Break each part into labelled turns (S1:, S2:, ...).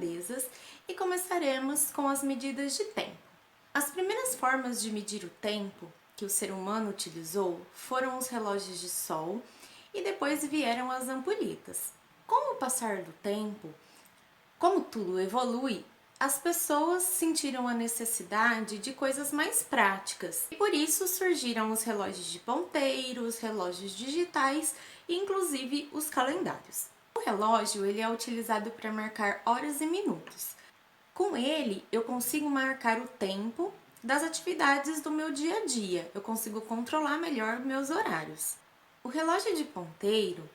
S1: redondezas e começaremos com as medidas de tempo. As primeiras formas de medir o tempo que o ser humano utilizou foram os relógios de sol e depois vieram as ampulhetas. Com o passar do tempo, como tudo evolui, as pessoas sentiram a necessidade de coisas mais práticas e por isso surgiram os relógios de ponteiro, os relógios digitais e inclusive os calendários. O relógio ele é utilizado para marcar horas e minutos. Com ele eu consigo marcar o tempo das atividades do meu dia a dia, eu consigo controlar melhor meus horários. O relógio de ponteiro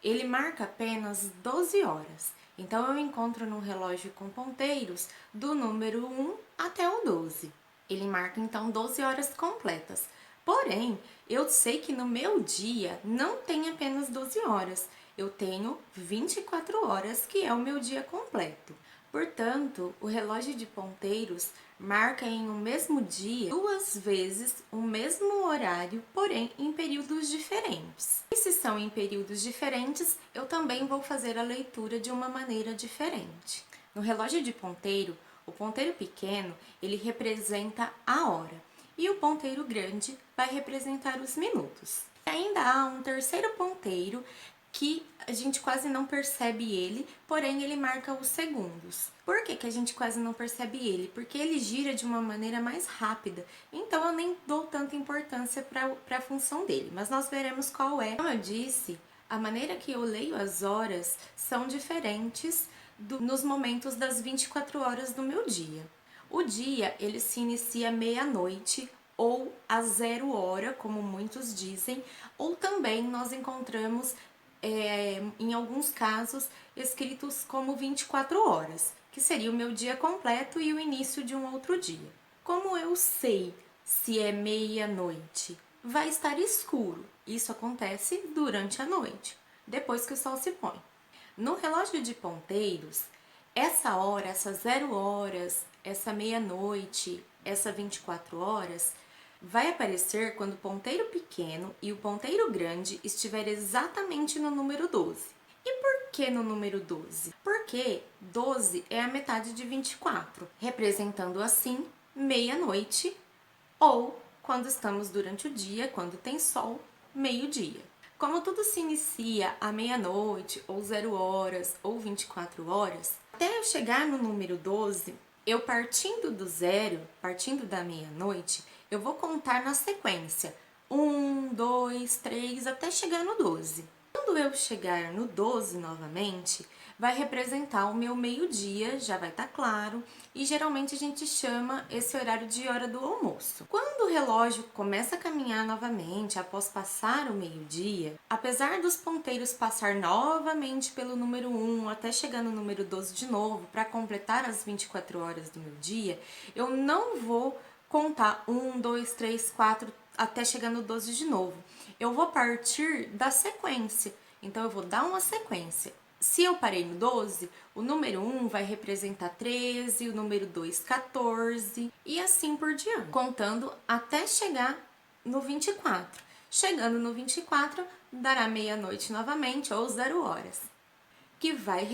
S1: ele marca apenas 12 horas. Então, eu encontro no relógio com ponteiros do número 1 até o 12. Ele marca, então, 12 horas completas. Porém, eu sei que no meu dia não tem apenas 12 horas. Eu tenho 24 horas, que é o meu dia completo. Portanto, o relógio de ponteiros marca em um mesmo dia 2 vezes o mesmo horário, porém em períodos diferentes. E se são em períodos diferentes, eu também vou fazer a leitura de uma maneira diferente. No relógio de ponteiro, o ponteiro pequeno, ele representa a hora e o ponteiro grande vai representar os minutos. E ainda há um terceiro ponteiro que a gente quase não percebe ele, porém ele marca os segundos. Por que a gente quase não percebe ele? Porque ele gira de uma maneira mais rápida, então eu nem dou tanta importância para a função dele, mas nós veremos qual é. Como eu disse, a maneira que eu leio as horas são diferentes nos momentos das 24 horas do meu dia. O dia, ele se inicia meia-noite, ou a 0 hora, como muitos dizem, ou também nós encontramos em alguns casos, escritos como 24 horas, que seria o meu dia completo e o início de um outro dia. Como eu sei se é meia-noite? Vai estar escuro. Isso acontece durante a noite, depois que o sol se põe. No relógio de ponteiros, essa hora, essas 0 horas, essa meia-noite, essa 24 horas, vai aparecer quando o ponteiro pequeno e o ponteiro grande estiver exatamente no número 12. E por que no número 12? Porque 12 é a metade de 24, representando assim meia-noite ou quando estamos durante o dia, quando tem sol, meio-dia. Como tudo se inicia à meia-noite, ou 0 horas, ou 24 horas, até eu chegar no número 12, eu partindo do zero, partindo da meia-noite, eu vou contar na sequência. 1, 2, 3, até chegar no 12. Quando eu chegar no 12 novamente, vai representar o meu meio-dia, já vai estar claro, e geralmente a gente chama esse horário de hora do almoço. Quando o relógio começa a caminhar novamente após passar o meio-dia, apesar dos ponteiros passar novamente pelo número 1 até chegar no número 12 de novo, para completar as 24 horas do meu dia, eu não vou contar 1, 2, 3, 4 até chegar no 12 de novo. Eu vou partir da sequência, então eu vou dar uma sequência. Se eu parei no 12, o número 1 vai representar 13, o número 2, 14 e assim por diante, contando até chegar no 24. Chegando no 24, dará meia-noite novamente ou 0 horas, que vai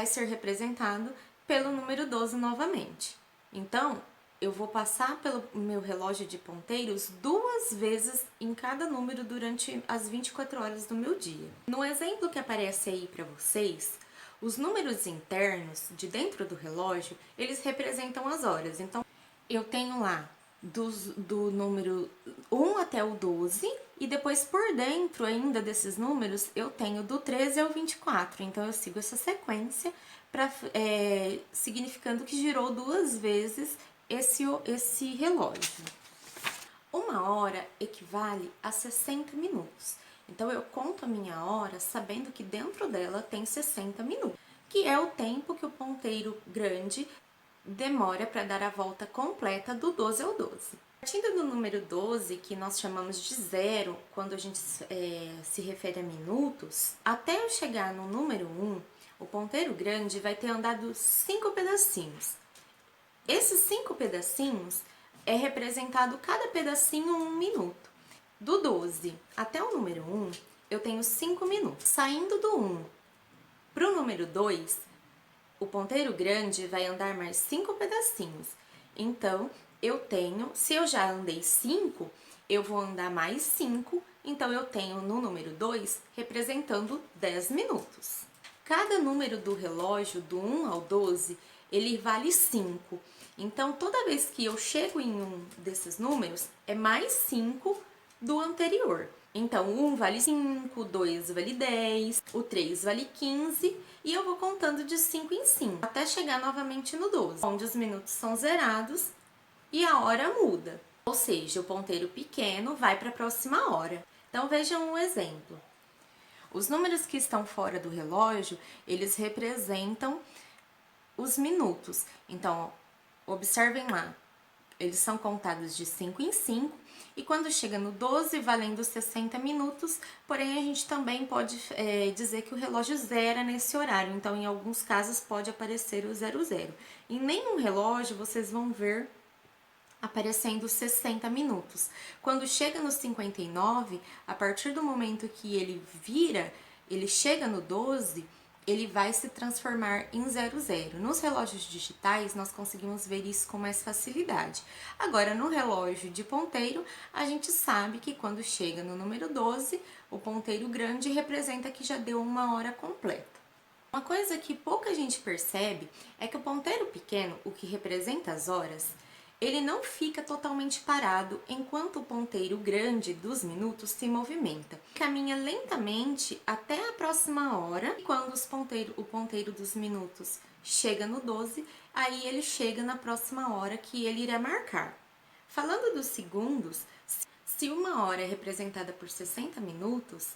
S1: ser representado pelo número 12 novamente. Então, eu vou passar pelo meu relógio de ponteiros 2 vezes em cada número durante as 24 horas do meu dia. No exemplo que aparece aí para vocês, os números internos de dentro do relógio, eles representam as horas. Então, eu tenho lá do número 1 até o 12, e depois por dentro ainda desses números, eu tenho do 13 ao 24. Então, eu sigo essa sequência, significando que girou 2 vezes esse relógio. 1 hora equivale a 60 minutos. Então, eu conto a minha hora sabendo que dentro dela tem 60 minutos, que é o tempo que o ponteiro grande demora para dar a volta completa do 12 ao 12. Partindo do número 12, que nós chamamos de zero, quando a gente se refere a minutos, até eu chegar no número 1, o ponteiro grande vai ter andado 5 pedacinhos. Esses 5 pedacinhos é representado cada pedacinho 1 minuto. Do 12 até o número 1, eu tenho 5 minutos. Saindo do 1 para o número 2, O ponteiro grande vai andar mais 5 pedacinhos. Então, se eu já andei 5, eu vou andar mais 5, então eu tenho no número 2 representando 10 minutos. Cada número do relógio, do 1 ao 12, ele vale 5. Então, toda vez que eu chego em um desses números, é mais 5 do anterior. Então, o 1 vale 5, o 2 vale 10, o 3 vale 15 e eu vou contando de 5 em 5, até chegar novamente no 12, onde os minutos são zerados e a hora muda. Ou seja, o ponteiro pequeno vai para a próxima hora. Então, vejam um exemplo. Os números que estão fora do relógio, eles representam os minutos. Então, observem lá, eles são contados de 5 em 5 e quando chega no 12, valendo 60 minutos, porém a gente também pode dizer que o relógio zera nesse horário, então em alguns casos pode aparecer o 00. Em nenhum relógio vocês vão ver aparecendo 60 minutos. Quando chega no 59, a partir do momento que ele chega no 12, ele vai se transformar em 00. Nos relógios digitais, nós conseguimos ver isso com mais facilidade. Agora, no relógio de ponteiro, a gente sabe que quando chega no número 12, o ponteiro grande representa que já deu uma hora completa. Uma coisa que pouca gente percebe é que o ponteiro pequeno, o que representa as horas, ele não fica totalmente parado enquanto o ponteiro grande dos minutos se movimenta. Caminha lentamente até a próxima hora e quando o ponteiro dos minutos chega no 12, aí ele chega na próxima hora que ele irá marcar. Falando dos segundos, se uma hora é representada por 60 minutos,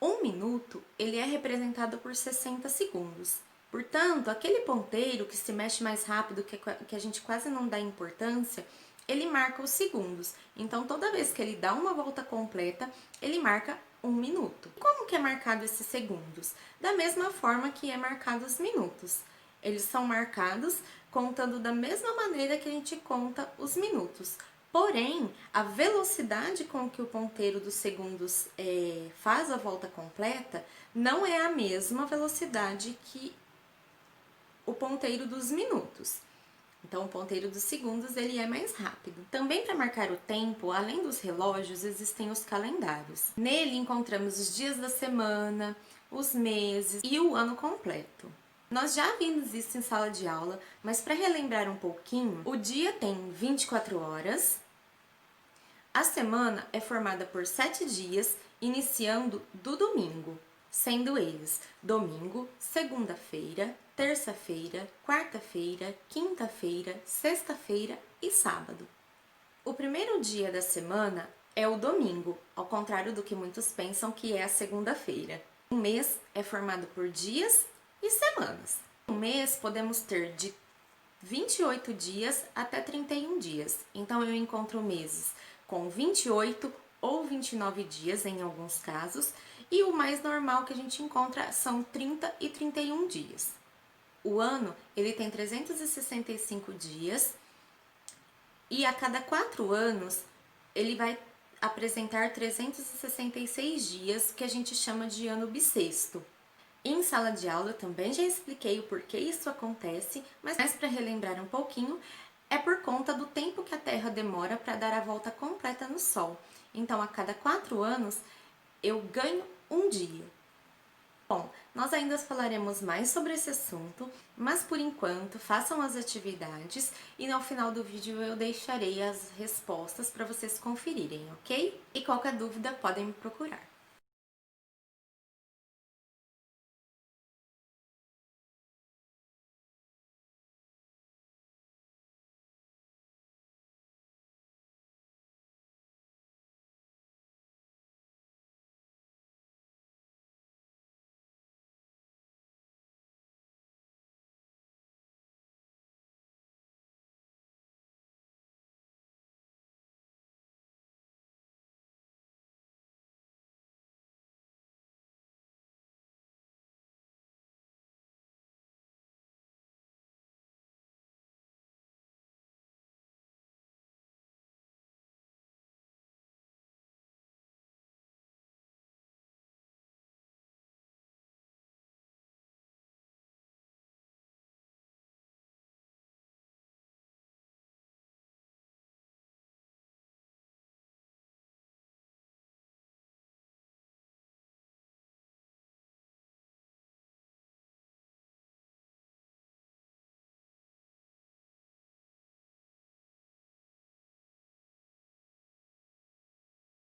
S1: um minuto ele é representado por 60 segundos. Portanto, aquele ponteiro que se mexe mais rápido, que a gente quase não dá importância, ele marca os segundos. Então, toda vez que ele dá uma volta completa, ele marca 1 minuto. Como que é marcado esses segundos? Da mesma forma que é marcado os minutos. Eles são marcados contando da mesma maneira que a gente conta os minutos. Porém, a velocidade com que o ponteiro dos segundos faz a volta completa não é a mesma velocidade que o ponteiro dos minutos. Então, o ponteiro dos segundos ele é mais rápido. Também para marcar o tempo, além dos relógios, existem os calendários. Nele encontramos os dias da semana, os meses e o ano completo. Nós já vimos isso em sala de aula, mas para relembrar um pouquinho, o dia tem 24 horas, a semana é formada por 7 dias, iniciando do domingo, sendo eles domingo, segunda-feira, terça-feira, quarta-feira, quinta-feira, sexta-feira e sábado. O primeiro dia da semana é o domingo, ao contrário do que muitos pensam que é a segunda-feira. Um mês é formado por dias e semanas. Um mês podemos ter de 28 dias até 31 dias. Então eu encontro meses com 28 ou 29 dias em alguns casos, e o mais normal que a gente encontra são 30 e 31 dias. O ano, ele tem 365 dias e a cada 4 anos ele vai apresentar 366 dias, que a gente chama de ano bissexto. Em sala de aula eu também já expliquei o porquê isso acontece, mas para relembrar um pouquinho, é por conta do tempo que a Terra demora para dar a volta completa no Sol. Então, a cada 4 anos, eu ganho um dia. Bom, nós ainda falaremos mais sobre esse assunto, mas por enquanto façam as atividades e no final do vídeo eu deixarei as respostas para vocês conferirem, ok? E qualquer dúvida podem me procurar.